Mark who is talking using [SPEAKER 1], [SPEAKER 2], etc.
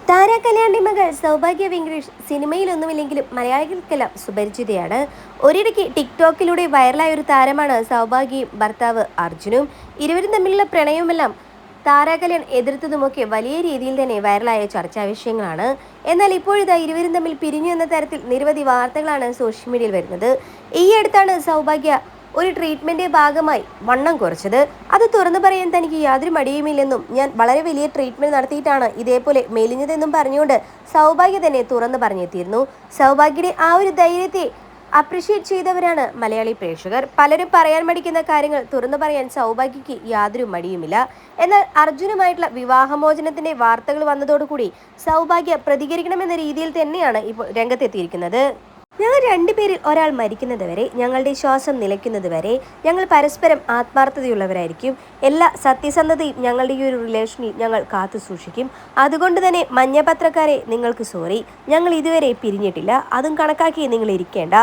[SPEAKER 1] താര കല്യാണിന്റെ മകൾ സൗഭാഗ്യ വെങ്കടേഷ് സിനിമയിലൊന്നുമില്ലെങ്കിലും മലയാളികൾക്കെല്ലാം സുപരിചിതയാണ്. ഒരിടയ്ക്ക് ടിക്ടോക്കിലൂടെ വൈറലായ ഒരു താരമാണ് സൗഭാഗ്യയും ഭർത്താവ് അർജുനും. ഇരുവരും തമ്മിലുള്ള പ്രണയവുമെല്ലാം താര കല്യാൺ എതിർത്തതുമൊക്കെ വലിയ രീതിയിൽ തന്നെ വൈറലായ ചർച്ചാ വിഷയങ്ങളാണ്. എന്നാൽ ഇപ്പോഴിതാ ഇരുവരും തമ്മിൽ പിരിഞ്ഞു എന്ന തരത്തിൽ നിരവധി വാർത്തകളാണ് സോഷ്യൽ മീഡിയയിൽ വരുന്നത്. ഈ അടുത്താണ് സൗഭാഗ്യ ഒരു ട്രീറ്റ്മെന്റ് ഭാഗമായി വണ്ണം കുറച്ചത്. അത് തുറന്നു പറയാൻ തനിക്ക് യാതൊരു മടിയുമില്ലെന്നും ഞാൻ വളരെ വലിയ ട്രീറ്റ്മെന്റ് നടത്തിയിട്ടാണ് ഇതേപോലെ മെലിഞ്ഞതെന്നും പറഞ്ഞുകൊണ്ട് സൗഭാഗ്യ തന്നെ തുറന്നു പറഞ്ഞെത്തിയിരുന്നു. സൗഭാഗ്യയുടെ ആ ഒരു ധൈര്യത്തെ അപ്രിഷ്യേറ്റ് ചെയ്തവരാണ് മലയാളി പ്രേക്ഷകർ. പലരും പറയാൻ മടിക്കുന്ന കാര്യങ്ങൾ തുറന്നു പറയാൻ സൗഭാഗ്യയ്ക്ക് യാതൊരു മടിയുമില്ല. എന്നാൽ അർജുനുമായിട്ടുള്ള വിവാഹമോചനത്തിന്റെ വാർത്തകൾ വന്നതോടുകൂടി സൗഭാഗ്യ പ്രതികരിക്കണമെന്ന രീതിയിൽ തന്നെയാണ് ഇപ്പോൾ രംഗത്തെത്തിയിരിക്കുന്നത്. ഞങ്ങൾ രണ്ടുപേരിൽ ഒരാൾ മരിക്കുന്നത് വരെ, ഞങ്ങളുടെ ശ്വാസം നിലയ്ക്കുന്നത് വരെ ഞങ്ങൾ പരസ്പരം ആത്മാർത്ഥതയുള്ളവരായിരിക്കും. എല്ലാ സത്യസന്ധതയും ഞങ്ങളുടെ ഈ ഒരു റിലേഷനിൽ ഞങ്ങൾ കാത്തു സൂക്ഷിക്കും. അതുകൊണ്ട് തന്നെ മഞ്ഞപത്രക്കാരെ നിങ്ങൾക്ക് സോറി, ഞങ്ങൾ ഇതുവരെ പിരിഞ്ഞിട്ടില്ല. അതും കണക്കാക്കി നിങ്ങൾ ഇരിക്കേണ്ട.